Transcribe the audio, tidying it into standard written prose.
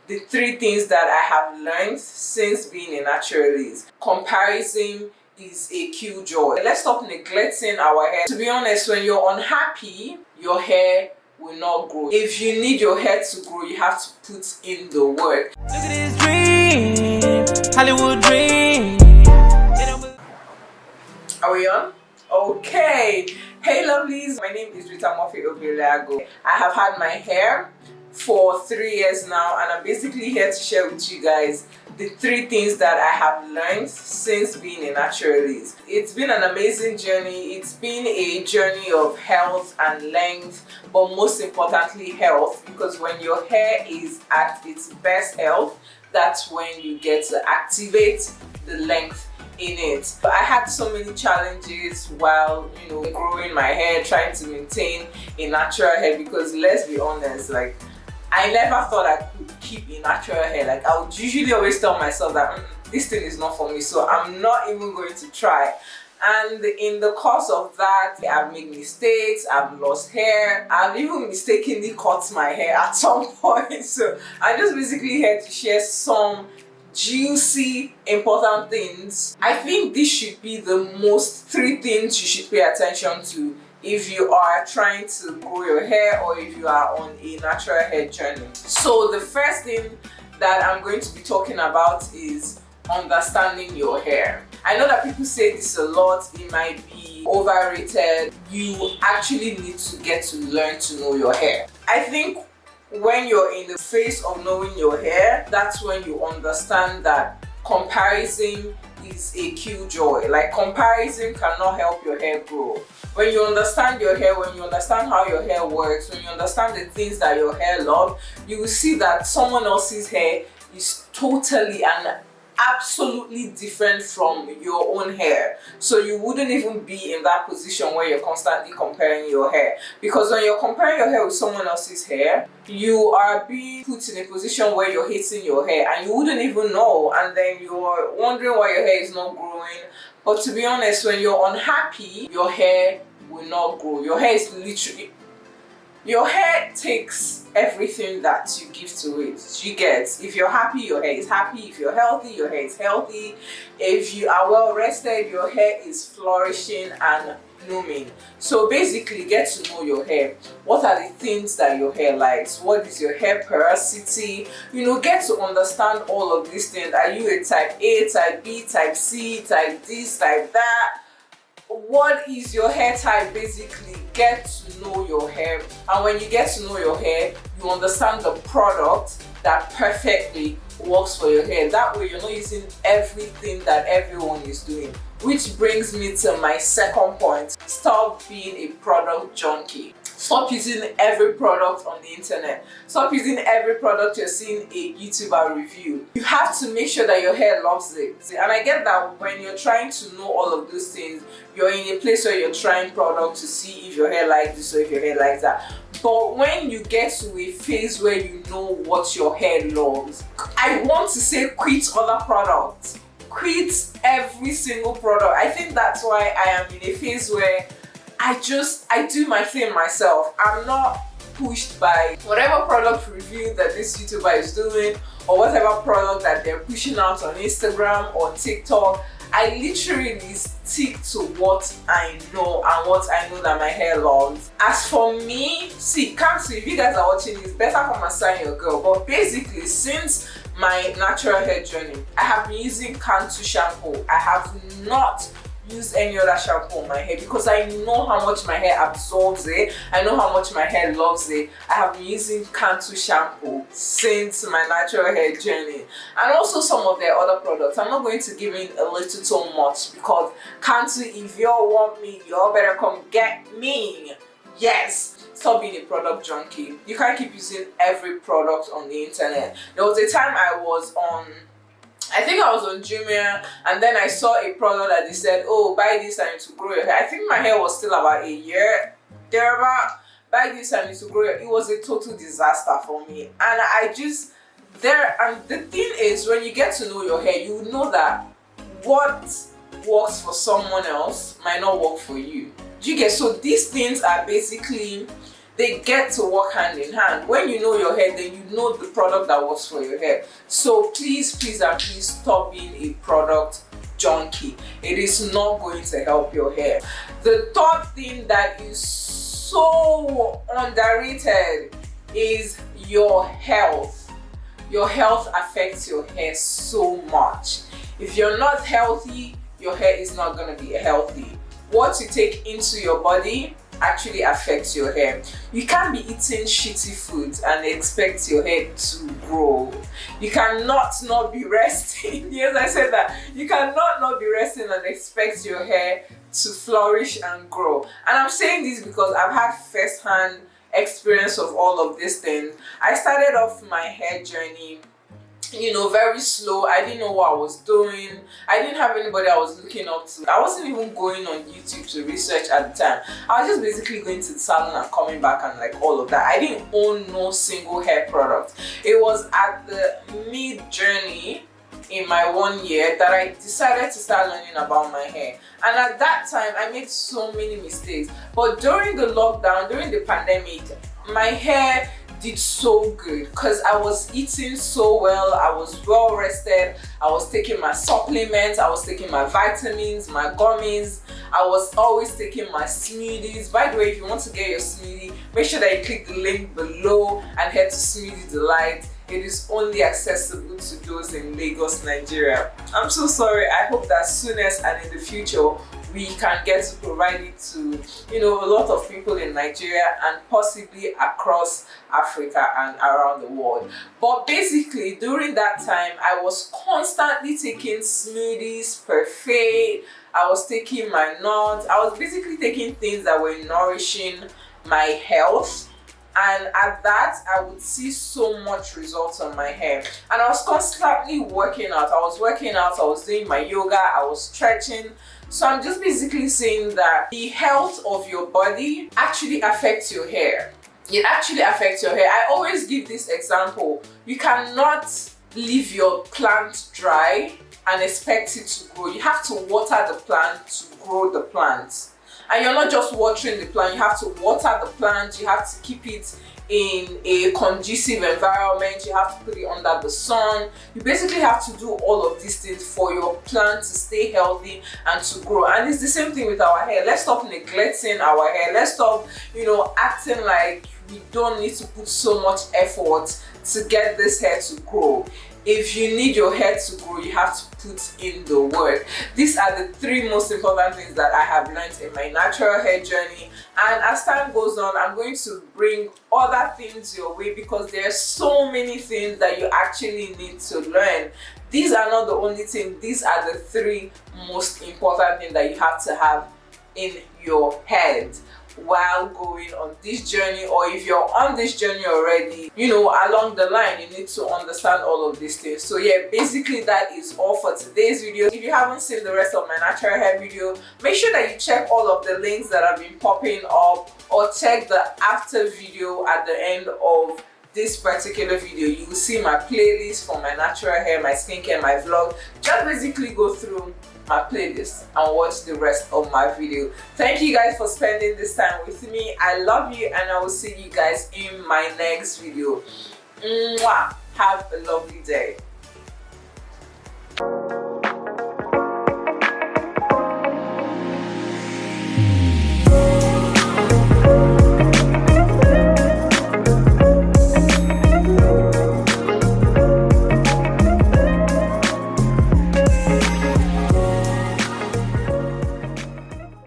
the 3 things that I have learned since being a naturalist. Comparison is a killjoy. Let's stop neglecting our hair. To be honest, when you're unhappy, your hair will not grow. If you need your hair to grow, you have to put in the work. Look at this dream, Hollywood dream. Are we on? Okay. Hey lovelies, my name is Rita Murphy Obilago. I have had my hair for 3 years now, and I'm basically here to share with you guys the 3 things that I have learned since being a naturalist. It's been an amazing journey. It's been a journey of health and length, but most importantly health, because when your hair is at its best health, that's when you get to activate the length in it. I had so many challenges while growing my hair, trying to maintain a natural hair, because let's be honest, like, I never thought I could keep a natural hair. Like, I would usually always tell myself that this thing is not for me, so I'm not even going to try. And in the course of that, I've made mistakes, I've lost hair, I've even mistakenly cut my hair at some point. So I'm just basically here to share some juicy, important things. I think this should be the most 3 things you should pay attention to if you are trying to grow your hair or if you are on a natural hair journey. So the first thing that I'm going to be talking about is understanding your hair. I know that people say this a lot, it might be overrated. You actually need to get to learn to know your hair. I think when you're in the phase of knowing your hair, that's when you understand that comparison is a killjoy. Like, comparison cannot help your hair grow. When you understand your hair, when you understand how your hair works, when you understand the things that your hair loves, you will see that someone else's hair is totally and absolutely different from your own hair. So you wouldn't even be in that position where you're constantly comparing your hair, because when you're comparing your hair with someone else's hair, you are being put in a position where you're hating your hair and you wouldn't even know, and then you're wondering why your hair is not growing. But to be honest, when you're unhappy, your hair will not grow. Your hair is literally, your hair takes everything that you give to it. You get, if you're happy, your hair is happy. If you're healthy, your hair is healthy. If you are well rested, your hair is flourishing and blooming. So basically, get to know your hair. What are the things that your hair likes? What is your hair porosity? Get to understand all of these things. Are you a type A, type B, type C, type this, type that? What is your hair type? Basically, get to know your hair, and when you get to know your hair, you understand the product that perfectly works for your hair. That way you're not using everything that everyone is doing. Which brings me to my second point: stop being a product junkie. Stop using every product on the internet. Stop using every product you're seeing a YouTuber review. You have to make sure that your hair loves it. And I get that when you're trying to know all of those things, you're in a place where you're trying products to see if your hair likes this or if your hair likes that. But when you get to a phase where you know what your hair loves, I want to say quit other products. Quit every single product. I think that's why I am in a phase where I do my thing myself. I'm not pushed by whatever product review that this YouTuber is doing or whatever product that they're pushing out on Instagram or TikTok. I literally stick to what I know and what I know that my hair loves. As for me, if you guys are watching this, better come and sign your girl. But basically, since my natural hair journey, I have been using Cantu shampoo. I have not use any other shampoo on my hair because I know how much my hair absorbs it. I know how much my hair loves it. I have been using Cantu shampoo since my natural hair journey, and also some of their other products. I'm not going to give in a little too much because Cantu, if you all want me, you all better come get me. Yes. Stop being a product junkie. You can't keep using every product on the internet. There was a time I was on Jumia, and then I saw a product that they said, oh, buy this and to grow your hair. I think my hair was still about a year thereabout. Buy this and to grow your hair. It was a total disaster for me, and and the thing is, when you get to know your hair, you know that what works for someone else might not work for you. Do you get? So these things are basically they get to work hand in hand. When you know your hair, then you know the product that works for your hair. So please and please stop being a product junkie. It is not going to help your hair. The third thing that is so underrated is your health. Your health affects your hair so much. If you're not healthy, your hair is not going to be healthy. What you take into your body actually affects your hair. You can't be eating shitty foods and expect your hair to grow. You cannot not be resting. Yes, I said that. You cannot not be resting and expect your hair to flourish and grow. And I'm saying this because I've had first-hand experience of all of these things. I started off my hair journey, you know, very slow. I didn't know what I was doing. I didn't have anybody I was looking up to. I wasn't even going on YouTube to research at the time. I was just basically going to the salon and coming back and like all of that. I didn't own no single hair product. It was at the mid journey in my 1 year that I decided to start learning about my hair. And at that time, I made so many mistakes. But during the lockdown, during the pandemic, my hair did so good because I was eating so well, I was well rested, I was taking my supplements, I was taking my vitamins, my gummies, I was always taking my smoothies. By the way, if you want to get your smoothie, make sure that you click the link below and head to Smoothie Delight. It is only accessible to those in Lagos, Nigeria. I'm so sorry. I hope that soonest and in the future we can get to provide it to, you know, a lot of people in Nigeria and possibly across Africa and around the world. But basically, during that time, I was constantly taking smoothies, parfait. I was taking my nuts. I was basically taking things that were nourishing my health. And at that, I would see so much results on my hair. And I was constantly working out. I was doing my yoga, I was stretching. So I'm just basically saying that the health of your body actually affects your hair. It actually affects your hair. I always give this example. You cannot leave your plant dry and expect it to grow. You have to water the plant to grow the plant. And you're not just watering the plant, you have to water the plant, you have to keep it in a conducive environment, you have to put it under the sun. You basically have to do all of these things for your plant to stay healthy and to grow. And it's the same thing with our hair. Let's stop neglecting our hair. Let's stop, you know, acting like we don't need to put so much effort to get this hair to grow. If you need your hair to grow, you have to put in the work. These are the 3 most important things that I have learned in my natural hair journey. And as time goes on, I'm going to bring other things your way because there are so many things that you actually need to learn. These are not the only things. These are the 3 most important things that you have to have in your head while going on this journey, or if you're on this journey already, you know, along the line, you need to understand all of these things. So yeah, basically that is all for today's video. If you haven't seen the rest of my natural hair video, make sure that you check all of the links that have been popping up, or check the after video at the end of this particular video. You will see my playlist for my natural hair, my skincare, my vlog. Just basically go through my playlist and watch the rest of my video. Thank you guys for spending this time with me. I love you, and I will see you guys in my next video. Mwah! Have a lovely day.